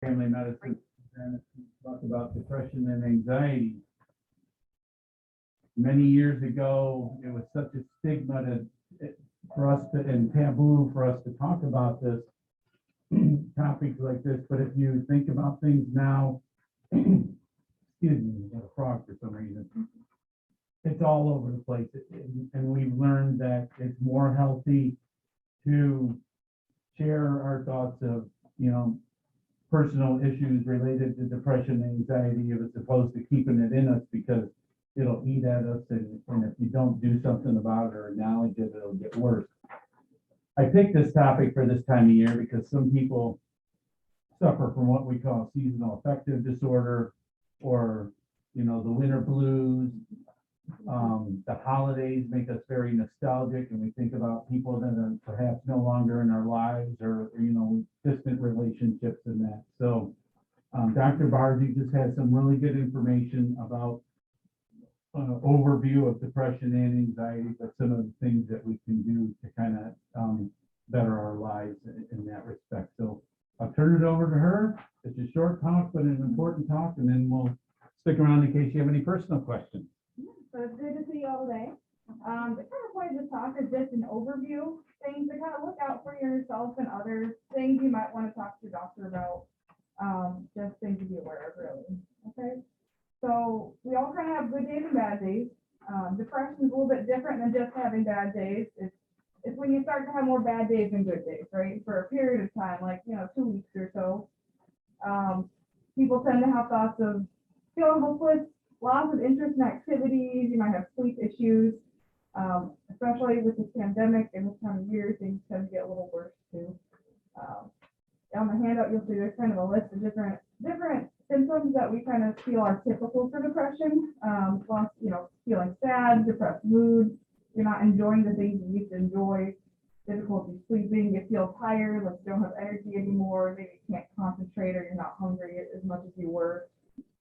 family medicine and talk about depression and anxiety. Many years ago, it was such a stigma for us to, and taboo for us to talk about this topics like this. But if you think about things now, excuse me, I got a frog for some reason. It's all over the place, and we've learned that it's more healthy to share our thoughts of, personal issues related to depression and anxiety as opposed to keeping it in us, because it'll eat at us, and if you don't do something about it or acknowledge it, it'll get worse. I picked this topic for this time of year because some people suffer from what we call seasonal affective disorder, or the winter blues. The holidays make us very nostalgic, and we think about people that are perhaps no longer in our lives, or distant relationships and that. So Dr. Bargy just has some really good information about overview of depression and anxiety, but some of the things that we can do to kind of better our lives in that respect. So I'll turn it over to her. It's a short talk, but an important talk, and then we'll stick around in case you have any personal questions. So it's good to see you all today. The kind of point of this talk is just an overview, things to kind of look out for yourself and others, things you might want to talk to your doctor about, just things to be aware of, really. Okay. So we all kind of have good days and bad days. Depression is a little bit different than just having bad days. It's when you start to have more bad days than good days, right? For a period of time, like 2 weeks or so. People tend to have thoughts of feeling hopeless, loss of interest in activities. You might have sleep issues, especially with this pandemic and this time of year, things tend to get a little worse too. On the handout, you'll see there's kind of a list of different symptoms that we kind of feel are typical for depression. Feeling sad, depressed mood, you're not enjoying the things you used to enjoy, difficulty sleeping, you feel tired, like you don't have energy anymore, maybe you can't concentrate, or you're not hungry as much as you were,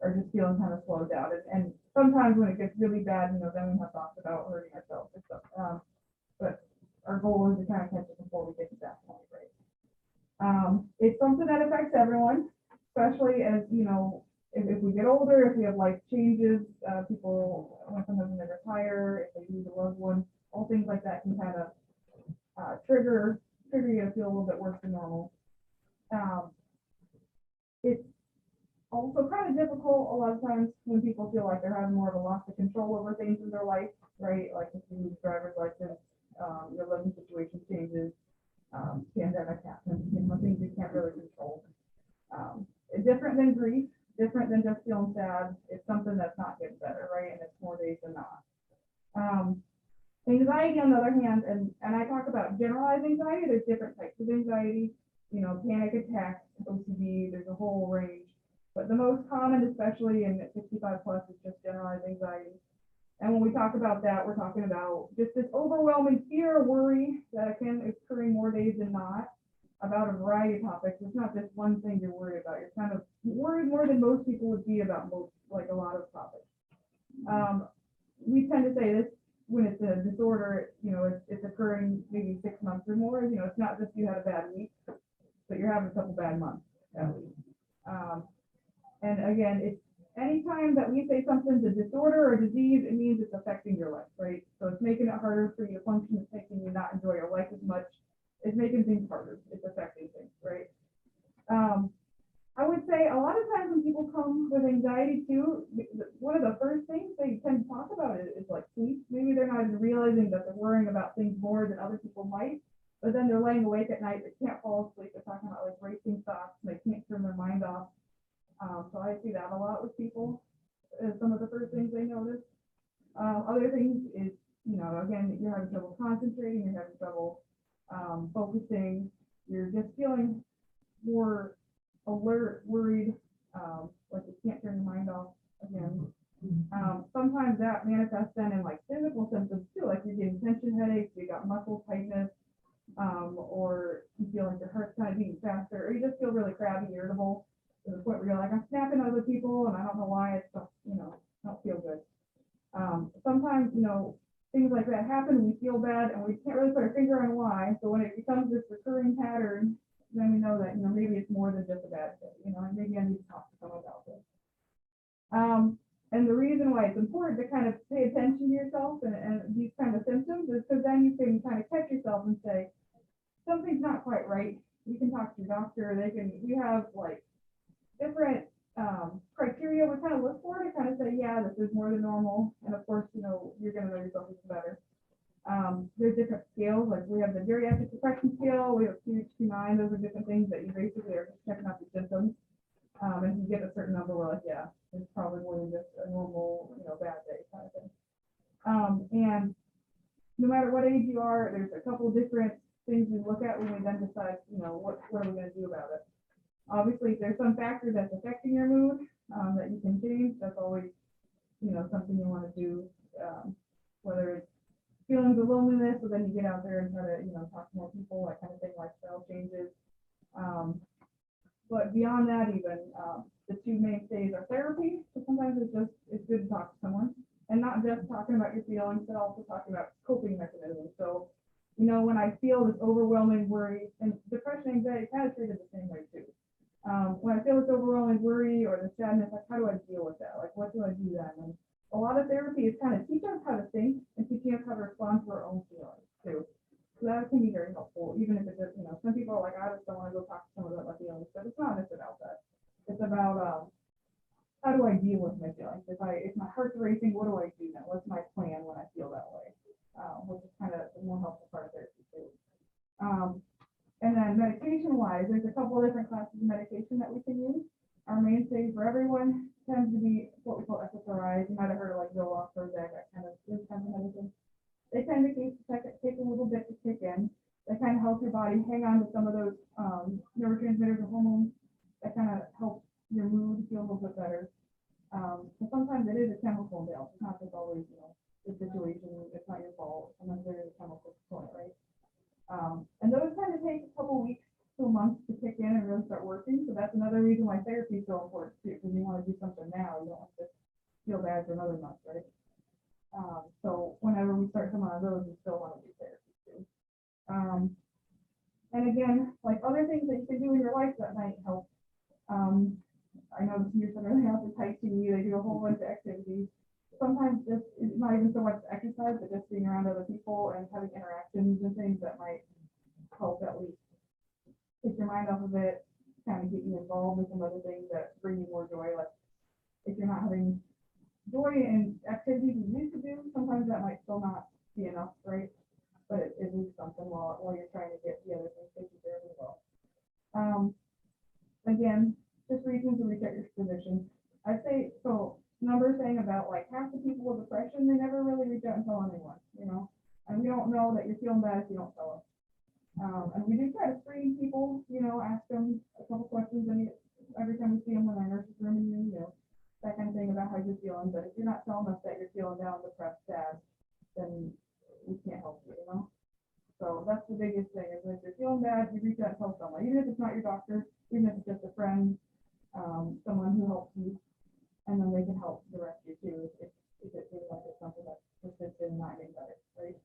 or just feeling kind of slowed down. And sometimes when it gets really bad, then we have thoughts about hurting ourselves and stuff. But our goal is to kind of catch it before we get to that point, right? It's something that affects everyone, especially as, if we get older, if we have life changes, people, sometimes when they retire, if they lose a loved one, all things like that can kind of trigger you to feel a little bit worse than normal. It's also kind of difficult a lot of times when people feel like they're having more of a loss of control over things in their life, right? Like if you lose driver's license, your living situation changes, pandemic happens, things you can't really control. Different than grief, different than just feeling sad. It's something that's not getting better, right? And it's more days than not. Anxiety, on the other hand, and I talk about generalized anxiety, there's different types of anxiety, panic attacks, OCD, there's a whole range. But the most common, especially in 65 plus, is just generalized anxiety. And when we talk about that, we're talking about just this overwhelming fear or worry that can occur more days than not about a variety of topics. It's not just one thing you're worried about. You're kind of worried more than most people would be about a lot of topics. We tend to say this when it's a disorder, it's occurring maybe 6 months or more. It's not just you had a bad week, but you're having a couple bad months at least. And again, it's anytime that we say something's a disorder or disease, it means it's affecting your life, right? So it's making it harder for you to function, it's making you not enjoy your life as much. It's making things harder. It's affecting things, right? I would say a lot of times when people come with anxiety too, one of the first things they tend to talk about is like sleep. Maybe they're not even realizing that they're worrying about things more than other people might, but then they're laying awake at night, they can't fall asleep, they're talking about like racing thoughts, and they can't turn their mind off. So I see that a lot with people as some of the first things they notice. Other things is, again, you're having trouble concentrating, you're having trouble focusing, you're just feeling more alert, worried, like you can't turn your mind off again. Sometimes that manifests then in like physical symptoms too, like you're getting tension headaches, you got muscle tightness, or you feel like your heart's kind of beating faster, or you just feel really crabby, irritable, to the point where you're like, I'm snapping at other people and I don't know why, it's just, don't feel good. Sometimes, things like that happen, we feel bad and we can't really put our finger on why. So when it becomes this recurring pattern, then we know that, maybe it's more than just a bad day, and maybe I need to talk to someone about this. And the reason why it's important to kind of pay attention to yourself and these kind of symptoms is because then you can kind of catch yourself and say, something's not quite right. You can talk to your doctor. We have like different criteria we kind of look for to kind of say, yeah, this is more than normal. And of course, you're going to know yourself even better. There's different scales, like we have the geriatric depression scale, we have QHQ-9, those are different things that you basically are just checking out the symptoms. And if you get a certain number, we're like, yeah, it's probably more than just a normal, bad day kind of thing. And no matter what age you are, there's a couple different things we look at when we then decide, what are we going to do about it. Obviously, if there's some factor that's affecting your mood that you can change, that's always, something you want to do, whether it's feelings of loneliness, so then you get out there and try to, talk to more people, that kind of thing, lifestyle changes. But beyond that, even the two mainstays are therapy. So sometimes it's good to talk to someone, and not just talking about your feelings, but also talking about coping mechanisms. So, when I feel this overwhelming worry, and depression, anxiety kind of treated the same way too. When I feel this overwhelming worry or the sadness, like how do I deal with that? Like what do I do then? And a lot of therapy is kind of teaching us how to think and teaching us how to respond to our own feelings too. So that can be very helpful, even if it's just, some people are like, I just don't want to go talk to someone about my feelings, but it's not just about that. It's about how do I deal with my feelings? If my heart's racing, what do I do then? What's my plan when I feel that way? Which is kind of the more helpful part of therapy too. And then medication-wise, there's a couple of different classes of medication that we can use. Our mainstay for everyone tends to be what we call SSRIs. You might have heard of like Zoloft or Prozac, that kind of medicine. They tend to take a little bit to kick in. They kind of help your body hang on to some of those neurotransmitters or hormones that kind of help your mood feel a little bit better. So sometimes it is a chemical imbalance. It's not just always, the situation. It's not your fault. Sometimes there is a chemical component, right? And those tend to take a couple weeks to a month to kick in and really start working. So that's another reason why therapy is so important too, because you want to do something now. You don't want to feel bad for another month, right? So whenever we start someone on those, we still want to do therapy too. And again, like other things that you can do in your life that might help. I know the senior center, they have the Tai Chi, they do a whole bunch of activities. Sometimes just, it's not even so much exercise, but just being around other people and having interactions and things that might help at least take your mind off of it, kind of get you involved in some other things that bring you more joy. Like if you're not having joy in activities you used to do, sometimes that might still not be enough, right? But it is something while you're trying to get the other things taken care of as well. Again, just reasons to reach out your physician. I'd say, so numbers saying about like half the people with depression, they never really reach out and tell anyone, and we don't know that you're feeling bad if you don't tell us. And we do try to screen people, ask them a couple questions every time we see them when our nurses rooming you, that kind of thing about how you're feeling. But if you're not telling us that you're feeling down, depressed, sad, then we can't help you, So that's the biggest thing is if you're feeling bad, you reach out and tell someone, even if it's not your doctor, even if it's just a friend, someone who helps you, and then they can help direct you too if it feels like it's something that's persistent and not getting better, right?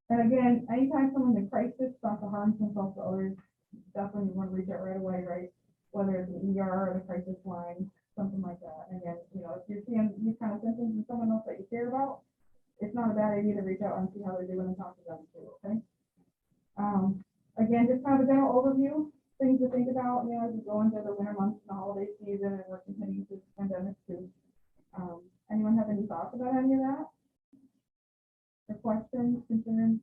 And again, anytime someone's in crisis, not to harm themselves to others, definitely want to reach out right away, right? Whether it's an ER or the crisis line, something like that. And again, if you're seeing these kind of symptoms in someone else that you care about, it's not a bad idea to reach out and see how they're doing and talk to them too, okay? Again, just kind of a general overview, things to think about, as we go into the winter months and the holiday season and we're continuing through this pandemic too. Anyone have any thoughts about any of that? Or questions, concerns?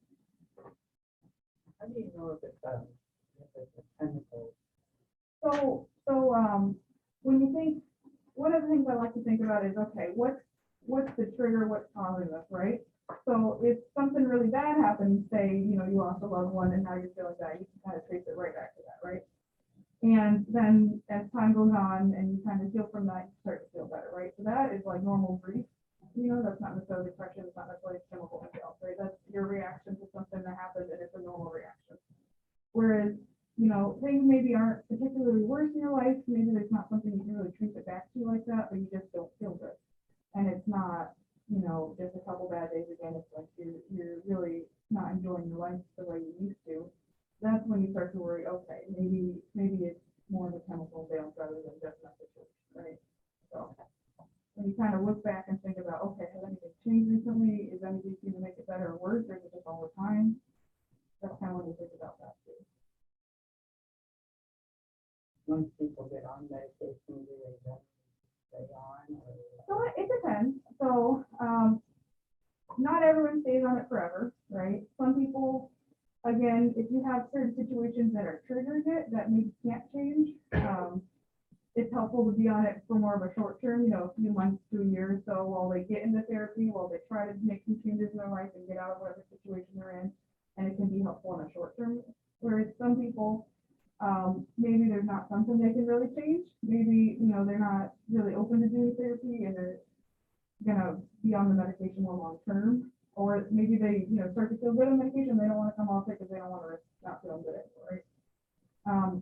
How do you know if it's a chemical? So when you think, one of the things I like to think about is, okay, what's the trigger, what's causing this, right? So if something really bad happens, say, you lost a loved one and now you're feeling bad, you can kind of trace it right back to that, right? And then as time goes on and you kind of heal from that, you start to feel better, right? So that is like normal grief. That's not necessarily depression, it's not necessarily chemical imbalance, right? That's your reaction to something that happened and it's a normal reaction. Whereas, things maybe aren't particularly worse in your life, maybe there's not something you can really trace it back to like that, but you just don't feel good. And it's not, just a couple bad days again, it's like you're really not enjoying your life the way you used to. That's when more of a chemical imbalance rather than just messages, right? So when you kind of look back and think about, okay, has anything changed recently? Is anything going to make it better or worse, or is it just all the time? That's kind of when you think about that too. Once people get on medication, do they just stay on or? So it depends. So not everyone stays on it forever, right? Some people, again, if you have certain situations that are triggering it that maybe can't change, it's helpful to be on it for more of a short term, you know, a few months to a year or so while they get into therapy, while they try to make some changes in their life and get out of whatever situation they're in. And it can be helpful in a short term. Whereas some people, maybe there's not something they can really change. Maybe, you know, they're not really open to doing therapy and they're gonna be on the medication more long term. Or maybe they, you know, start to feel good on medication, they don't want to come off it because they don't want to risk not feeling good anymore, right?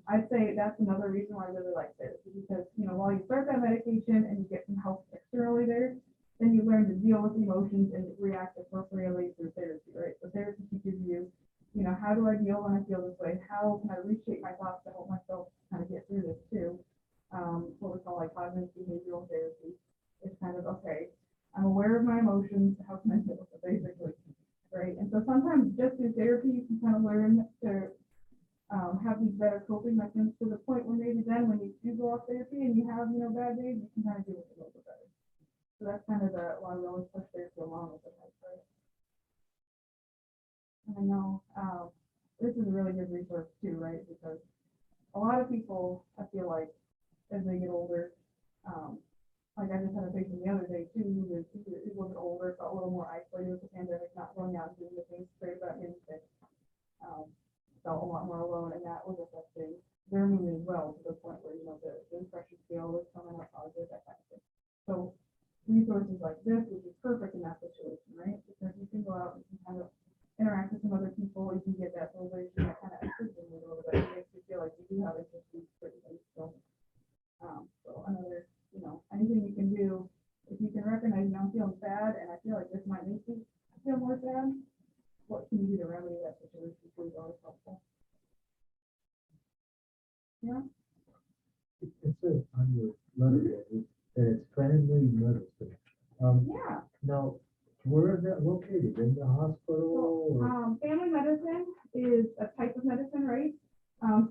I'd say that's another reason why I really like therapy, because, you know, while you start that medication and you get some help externally there, then you learn to deal with emotions and react appropriately through therapy, right? So therapy teaches you, you know, how do I deal when I feel this way? How can I reshape my thoughts to help myself kind of get through this too? What we call like cognitive behavioral therapy. It's kind of, okay, I'm aware of my emotions, how can I deal with it basically, right? And so sometimes just through therapy, you can kind of learn to have these better coping mechanisms to the point where maybe then when you do go off therapy and you have, you know, bad days, you can kind of deal with it a little bit better. So that's kind of why we always push therapy along with it, right? And I know this is a really good resource too, right? Because a lot of people, I feel like, as they get older, like I just had a patient the other day too, who was a little bit older, felt a little more isolated with the pandemic, not going out and doing the things straight about getting sick. Felt a lot more alone, and that was affecting their mood as well, to the point where, you know, the depression scale was coming up positive, that kind of thing. So resources like this would be perfect in that situation, right? Because you can go out and you can kind of interact with some other people, you can get that celebration, that kind of extra thing a little bit. It makes you feel like you do have interest in certain things. So another, you know, anything you can do, if you can recognize, you know, I'm feeling sad, and I feel like this might make me feel more sad, what can you do to remedy that situation is always helpful. Yeah. It says on your letter that it's family medicine. Yeah. Now, where is that located? In the hospital? So, family medicine is a type of medicine, right?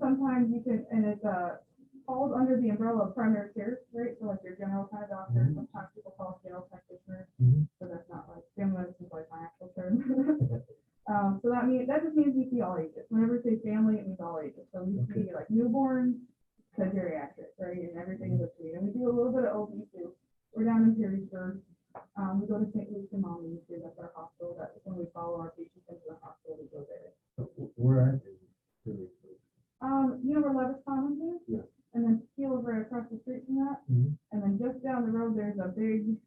Sometimes you can, and it falls under the umbrella of primary care, right? So like your general kind of doctor, sometimes people call it general practitioner, so that's not like family medicine is like my actual term. So that just means we see all ages. Whenever we say family, it means all ages. So we see like newborns to geriatric, right, and everything in between. And we do a little bit of OB too. We're down in Perrysburg. We go to St. Luke's and Mommy too. That's our hospital. That's when we follow our patients into the hospital. We go there. Where are they? You know where Levis Commons is? Yeah. And then Teal is right across the street from that. And then just down the road, there's a big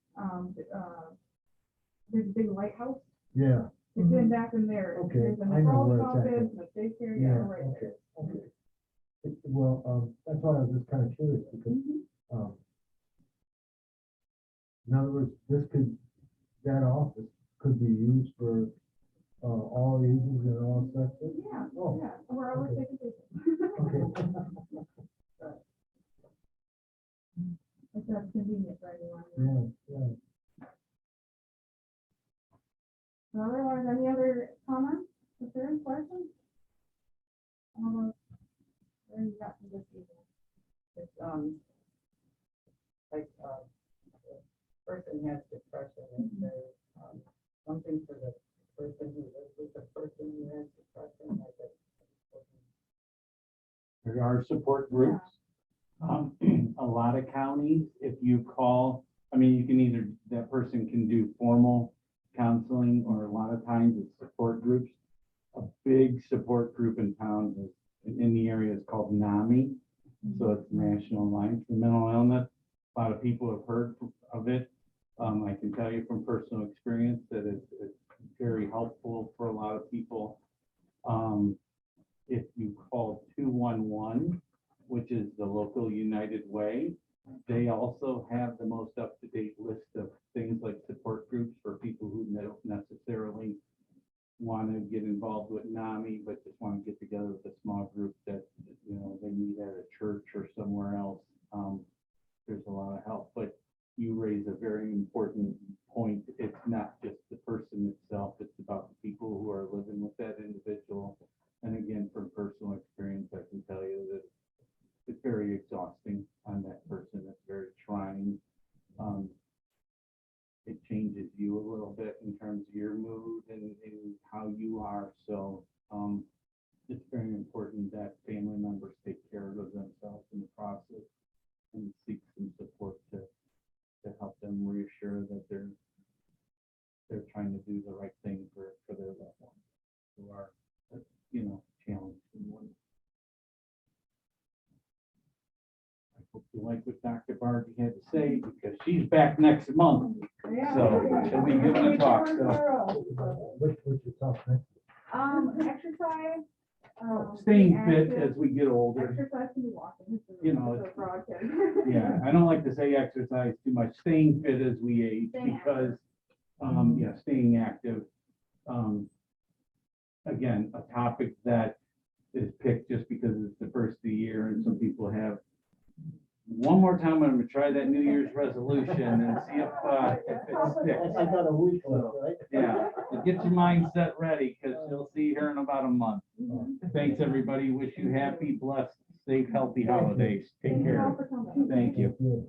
lighthouse. Yeah. It's in back in there. Okay, There's a I know where nephrologist it's at. office, the daycare, yeah, right Okay. there. Okay. Well, that's why I was just kind of curious because, in other words, that office could be used for all ages and all sectors. Yeah, Oh, yeah, we're always taking patients. okay. It's convenient for everyone. Yeah. Otherwise, any other comments, concerns, questions? Where you got some good people? It's, like, the person has depression, and there's, something for the person who lives with the person who has depression, like There are support groups. A lot of counties, if you call, I mean, you can either, that person can do formal counseling, or a lot of times it's support groups. A big support group in town is, in the area, is called NAMI. So it's National Alliance for Mental Illness. A lot of people have heard of it. I can tell you from personal experience that it's very helpful for a lot of people. If you call 211, which is the local United Way, they also have the most up-to-date list of things like support groups for people who don't necessarily want to get involved with NAMI, but just want to get together with a small group that, you know, they meet at a church or somewhere else, there's a lot of help. But you raise a very important point. It's not just the person itself, it's about the people who are living with that individual. And again, from personal experience, I can tell you that it's very exhausting on that person. It's very trying. It changes you a little bit in terms of your mood and how you are. So it's very important that family members take care of themselves in the process and seek some support to help them reassure that they're trying to do the right thing for their loved ones who are, you know, challenged in one. I hope you like what Dr. Barbie had to say, because she's back next month. Yeah. So she'll be giving a talk, so. What's your top next? Exercise. Staying fit active. as we get older. Exercise can be walking. You know, It's a broad term. Yeah, I don't like to say exercise too much, staying fit as we age, Staying because, yeah, staying active. Again, a topic that is picked just because it's the first of the year, and some people have. One more time, I'm gonna try that New Year's resolution and see if it sticks. I got a week left, right? Yeah, so get your mindset ready, because you'll see here in about a month. Thanks, everybody. Wish you happy, blessed, safe, healthy holidays. Take Thank you all care. for coming. Thank you. Yeah.